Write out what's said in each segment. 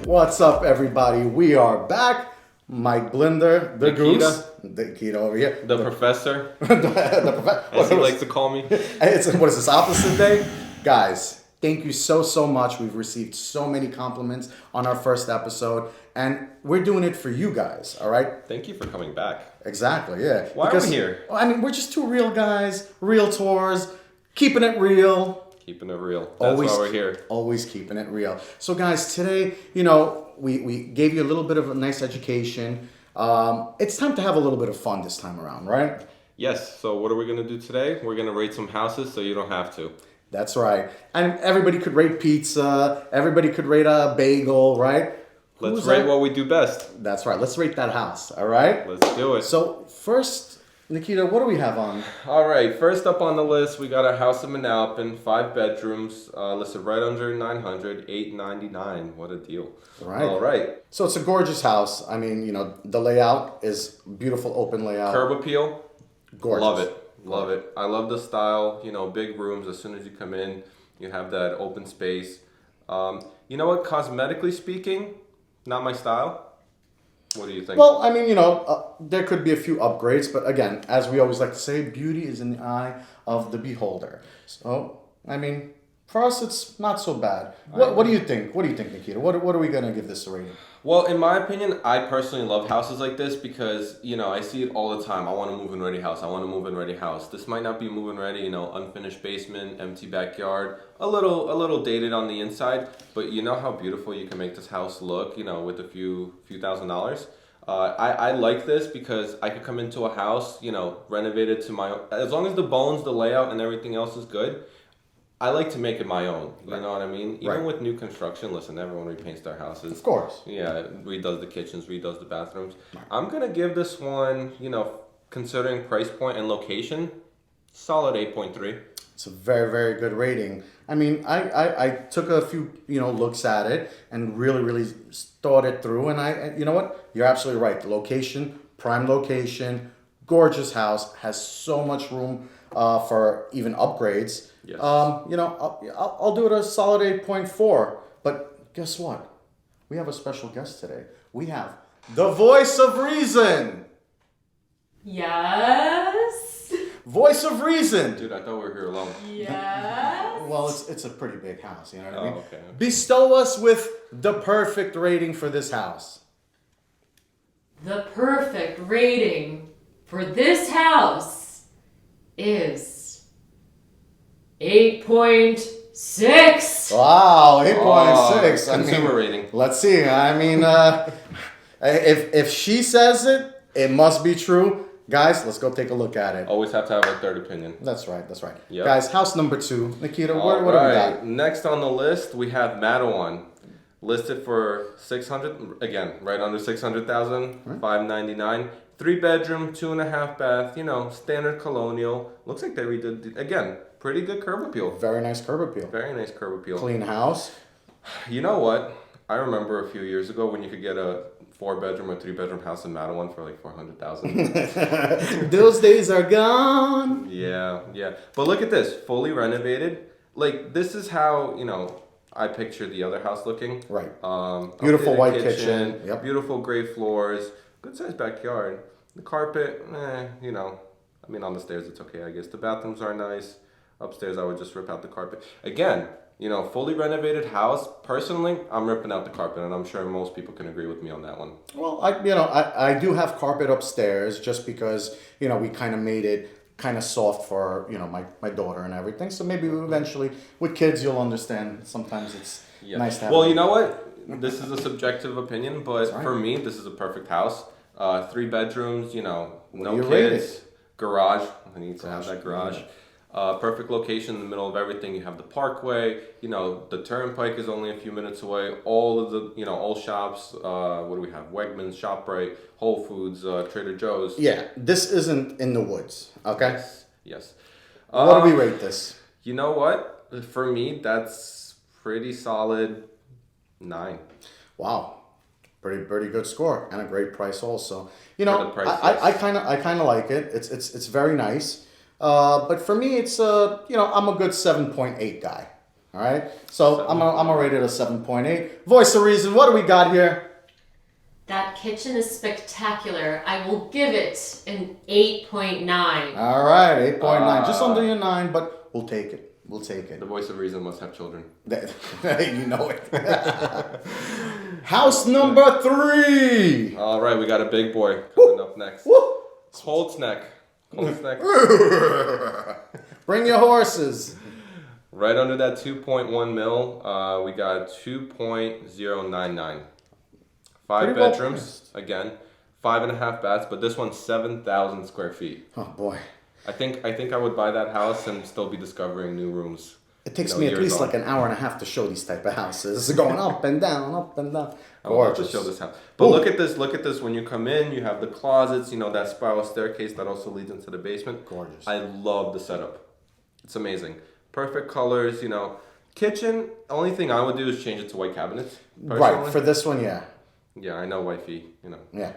What's up, everybody? We are back. Mike Blinder, the Nikita. Goose, Nikita over here, The professor, the professor, as he likes to call me. It's what is this, opposite day, guys? Thank you so much. We've received so many compliments on our first episode, and we're doing it for you guys. All right? Thank you for coming back. Exactly. Yeah. Why are we here? I mean, we're just two real guys, realtors, keeping it real. Keeping it real. That's why we're here. Always keeping it real. So, guys, today, we gave you a little bit of a nice education. It's time to have a little bit of fun this time around, right? Yes. So what are we going to do today? We're going to rate some houses so you don't have to. That's right. And everybody could rate pizza. Everybody could rate a bagel, right? Let's rate what we do best. That's right. Let's rate that house, all right? Let's do it. So, first, Nikita, what do we have on? All right. First up on the list, we got a house in Manalapan, 5 bedrooms, listed right under 900, $899. What a deal. Right. All right. So, it's a gorgeous house. I mean, the layout is beautiful, open layout. Curb appeal. Gorgeous. Love it. Love it. I love the style. Big rooms. As soon as you come in, you have that open space. You know what? Cosmetically speaking, not my style. What do you think? Well, I mean, there could be a few upgrades, but again, as we always like to say, beauty is in the eye of the beholder. So, I mean, for us, it's not so bad. What do you think? What do you think, Nikita? What are we going to give this a rating? Well, in my opinion, I personally love houses like this because, I see it all the time. I want a move-in ready house. I want a move-in ready house. This might not be move-in ready, unfinished basement, empty backyard, a little dated on the inside, but you know how beautiful you can make this house look, with a few $1,000s. I like this because I could come into a house, renovate it to as long as the bones, the layout, and everything else is good. I like to make it my own. You know what I mean? Even with new construction, listen, everyone repaints their houses. Of course. Yeah, redoes the kitchens, redoes the bathrooms. I'm going to give this one, considering price point and location, solid 8.3. It's a very, very good rating. I mean, I took a few, looks at it and really thought it through. And you know what? You're absolutely right. The location, prime location, gorgeous house, has so much room for even upgrades. Yes. I'll do it a solid 8.4. But guess what? We have a special guest today. We have the voice of reason. Yes. Voice of reason. Dude, I thought we were here alone. Yes. Well, it's a pretty big house, you know what I mean? Okay. Bestow us with the perfect rating for this house. The perfect rating for this house is 8.6. Wow, 8.6. Consumer rating. Let's see. I mean, if she says it, it must be true. Guys, let's go take a look at it. Always have to have a third opinion. That's right. Yep. Guys, house number 2. Nikita, what do we got? Next on the list, we have Madawan. Listed for 600, again, right under 600,000, $599. 3 bedroom, 2.5 bath, standard colonial. Looks like they redid, again, pretty good curb appeal. Very nice curb appeal. Very nice curb appeal. Clean house. You know what? I remember a few years ago when you could get a 4-bedroom or 3-bedroom house in Madawan for like $400,000. Those days are gone. Yeah. But look at this, fully renovated. Like, this is how, I picture the other house looking. Right. Beautiful updated white kitchen. Yep. Beautiful gray floors. Good sized backyard. The carpet, on the stairs it's okay, I guess. The bathrooms are nice. Upstairs I would just rip out the carpet. Again, fully renovated house. Personally, I'm ripping out the carpet, and I'm sure most people can agree with me on that one. Well, I do have carpet upstairs just because, we kind of made it kind of soft for, my daughter and everything. So maybe eventually with kids, you'll understand. Sometimes it's nice to have. Well, you know what? This is a subjective opinion, but for me, this is a perfect house. 3 bedrooms, no kids. Garage. I need to have that garage. Perfect location in the middle of everything. You have the parkway. The turnpike is only a few minutes away. All of the, all shops. What do we have? Wegmans, ShopRite, Whole Foods, Trader Joe's. Yeah, this isn't in the woods. Okay. Yes. What do we rate this? You know what? For me, that's pretty solid 9. Wow. Pretty good score and a great price also. I kind of like it. It's very nice. But for me, it's I'm a good 7.8 guy. All right. So I'm gonna rate it a 7.8. Voice of reason. What do we got here? That kitchen is spectacular. I will give it an 8.9. All right, 8.9. Just under your 9, but we'll take it. We'll take it. The voice of reason must have children. You know it. House number 3. All right, we got a big boy coming up next. 𝐁𝐀𝐋𝐀𝐋𝐄𝐈𝐍. Bring your horses. Right under that 2.1 mil, we got 2.099. 5 Pretty well bedrooms, priced. again, 5.5 baths, but this one's 7,000 square feet. Oh boy. I think I would buy that house and still be discovering new rooms. It takes me at least like an hour and a half to show these type of houses. Going up and down, up and down. I would love to show this house. But look at this when you come in, you have the closets, that spiral staircase that also leads into the basement. Gorgeous. I love the setup. It's amazing. Perfect colors, Kitchen, only thing I would do is change it to white cabinets. Personally. Right, for this one, yeah. Yeah, I know, wifey, Yeah,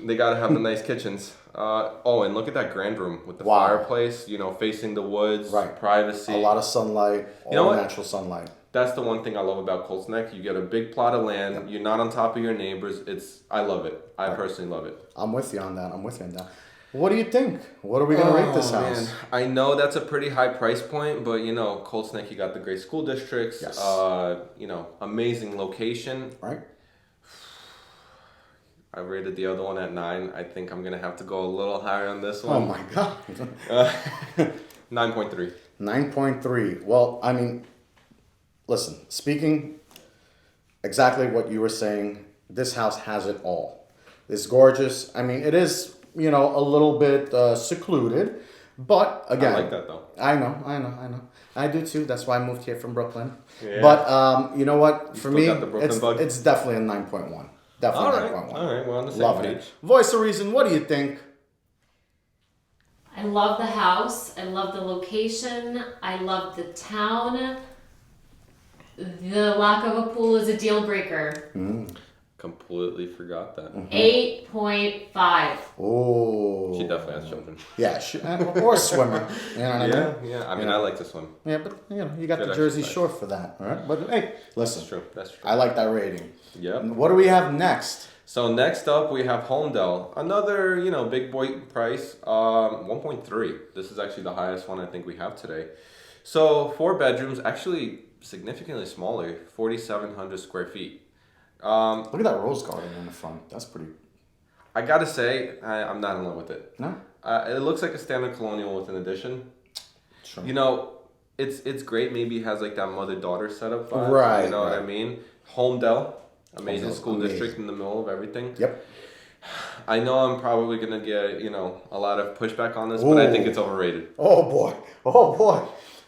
They gotta have the nice kitchens. And look at that grand room with the fireplace, facing the woods, Right. privacy. A lot of sunlight, all natural sunlight. That's the one thing I love about 𝐁𝐀𝐋. You get a big plot of land. Yep. You're not on top of your neighbors. I love it. I personally love it. I'm with you on that. What do you think? What are we going to rate this house? Man. I know that's a pretty high price point, but 𝐁𝐀𝐋, you got the great school districts. Yes. Amazing location. Right. I rated the other one at 9. I think I'm gonna have to go a little higher on this one. Oh my God. 9.3. 9.3. Well, listen, speaking exactly what you were saying, this house has it all. It's gorgeous. It is, a little bit secluded, but again. I like that though. I know. I do too. That's why I moved here from Brooklyn. Yeah. But you know what? For me, got the Brooklyn bug? it's definitely a 9.1. Definitely 9.1. All right, we're on the same Loving page. it. Voice of reason, what do you think? I love the house. I love the location. I love the town. The lack of a pool is a deal breaker. Completely forgot that. 8.5. Oh. She definitely has children. Yeah, or a swimmer. You know what I mean? Yeah. I like to swim. Yeah, but you got Good the Jersey exercise. Shore for that, all right? But hey, listen. That's true. I like that rating. Yep. What do we have next? So next up we have Homedale. Another, big boy price, 1.3. This is actually the highest one I think we have today. So 4 bedrooms, actually significantly smaller, 4,700 square feet. Look at that rose garden in the front. That's pretty. I gotta say, I'm not in love with it. No? It looks like a standard colonial with an addition. Sure. It's great. Maybe it has like that mother-daughter setup vibe. Right, You know what I right. mean? Homedale, amazing Homedale's school amazing. district in the middle of everything. Yep. I know I'm probably gonna get a lot of pushback on this, but I think it's overrated. Oh boy.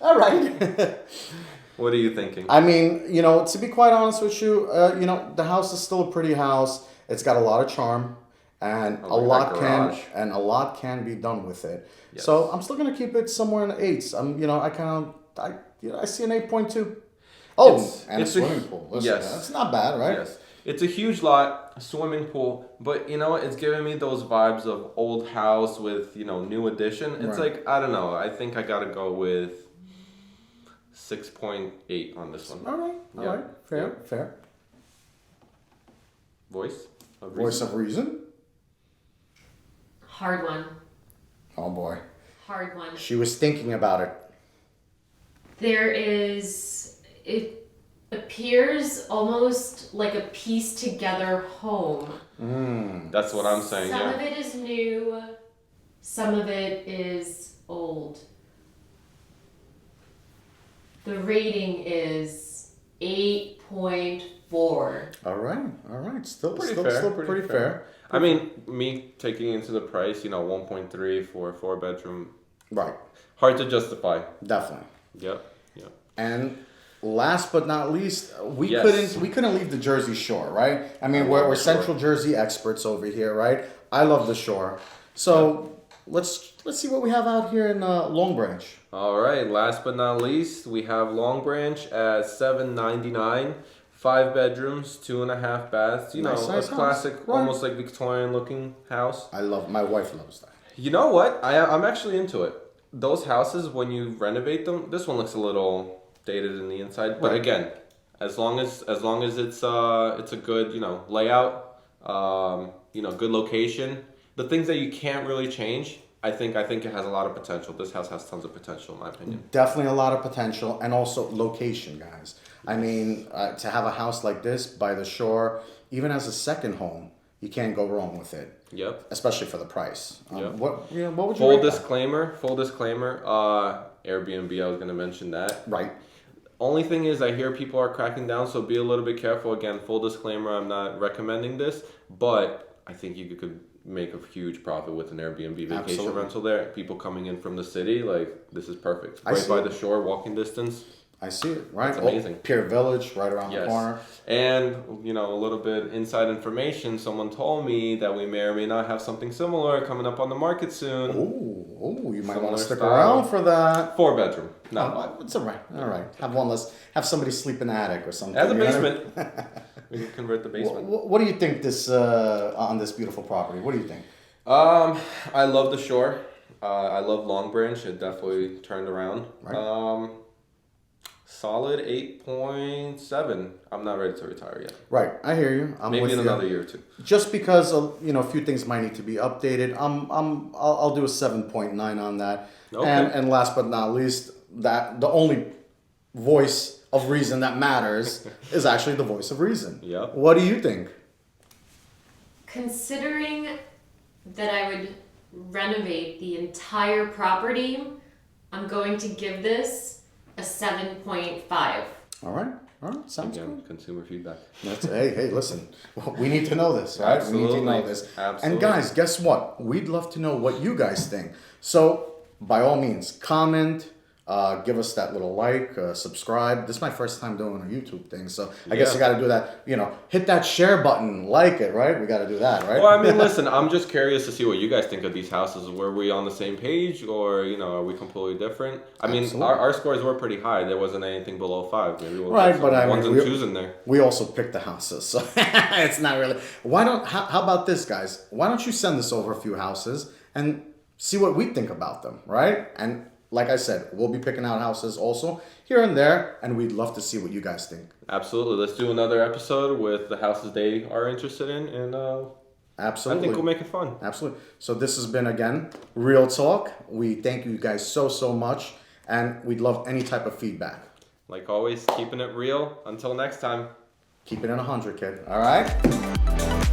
All right. What are you thinking? To be quite honest with you, the house is still a pretty house. It's got a lot of charm, and a lot can be done with it. Yes. So I'm still gonna keep it somewhere in the 8s. I see an 8.2. Oh, and it's a swimming pool. Listen, yes. that's not bad, right? Yes. It's a huge lot, a swimming pool, but you know what? It's giving me those vibes of old house with, new addition. It's Right. like, I don't know. I think I gotta go with 6.8 on this one. All right. Fair. Voice of reason. Voice of reason. Hard one. Oh boy. Hard one. She was thinking about it. It appears almost like a pieced together home. That's what I'm saying, Some yeah. of it is new, some of it is old. The rating is 8.4. All right. Still Pretty fair. I mean, me taking into the price, 1.3 for a 4-bedroom, Right. hard to justify. Definitely. Yep. And last but not least, we Yes. couldn't leave the Jersey Shore, right? love We're the shore. Central Jersey experts over here, right? I love the shore. So let's see what we have out here in Long Branch. All right. Last but not least, we have Long Branch at $799, 5 bedrooms, 2.5 baths. Nice A house. classic, Right. almost like Victorian-looking house. My wife loves that. You know what? I'm actually into it. Those houses, when you renovate them, this one looks a little dated in the inside. But again, as long as it's a good, layout, good location, the things that you can't really change, I think it has a lot of potential. This house has tons of potential, in my opinion. Definitely a lot of potential, and also location, guys. I mean, to have a house like this by the shore, even as a second home, you can't go wrong with it. Yep. Especially for the price. Yep. What would you Full rate that? disclaimer. Airbnb, I was gonna mention that. Right. Only thing is, I hear people are cracking down, so be a little bit careful. Again, full disclaimer, I'm not recommending this, but I think you could make a huge profit with an Airbnb vacation Absolutely. rental there. People coming in from the city, this is perfect. I Right see by it. the shore, walking distance. I see it. Right. It's amazing. Pier Village, right around the corner. And, a little bit inside information. Someone told me that we may or may not have something similar coming up on the market soon. Ooh, you might want Similar to stick style. around for that. 4-bedroom. No. It's all right. All right. Have one less. Have somebody sleep in the attic or something. As a you know? basement. We can convert the basement. What do you think this on this beautiful property? What do you think? I love the shore. I love Long Branch. It definitely turned around. Right. Solid 8.7. I'm not ready to retire yet. Right. I hear you. I'm Maybe with in you. another year or two. Just because a few things might need to be updated. I'll do a 7.9 on that. Okay. And last but not least, that the only voice of reason that matters is actually the voice of reason. Yep. What do you think? Considering that I would renovate the entire property, I'm going to give this a 7.5. All right. Sounds Again, good. consumer feedback. Hey, listen. We need to know this, right? Absolutely. We need to know this. Absolutely. And guys, guess what? We'd love to know what you guys think. So, by all means, comment, give us that little like, subscribe. This is my first time doing a YouTube thing, so I guess you got to do that. Hit that share button, like it, right? We got to do that, right? Well, I mean, listen, I'm just curious to see what you guys think of these houses. Were we on the same page, or are we completely different? I mean, Absolutely. our scores were pretty high. There wasn't anything below 5. Maybe we'll Right, get but some I mean, ones and twos in there. We also picked the houses, so it's not really. How about this, guys? Why don't you send us over a few houses and see what we think about them, right? And like I said, we'll be picking out houses also here and there, and we'd love to see what you guys think. Absolutely. Let's do another episode with the houses they are interested in, and Absolutely. I think we'll make it fun. Absolutely. So this has been, again, Real Talk. We thank you guys so much, and we'd love any type of feedback. Like always, keeping it real. Until next time. Keep it in 100, kid. All right?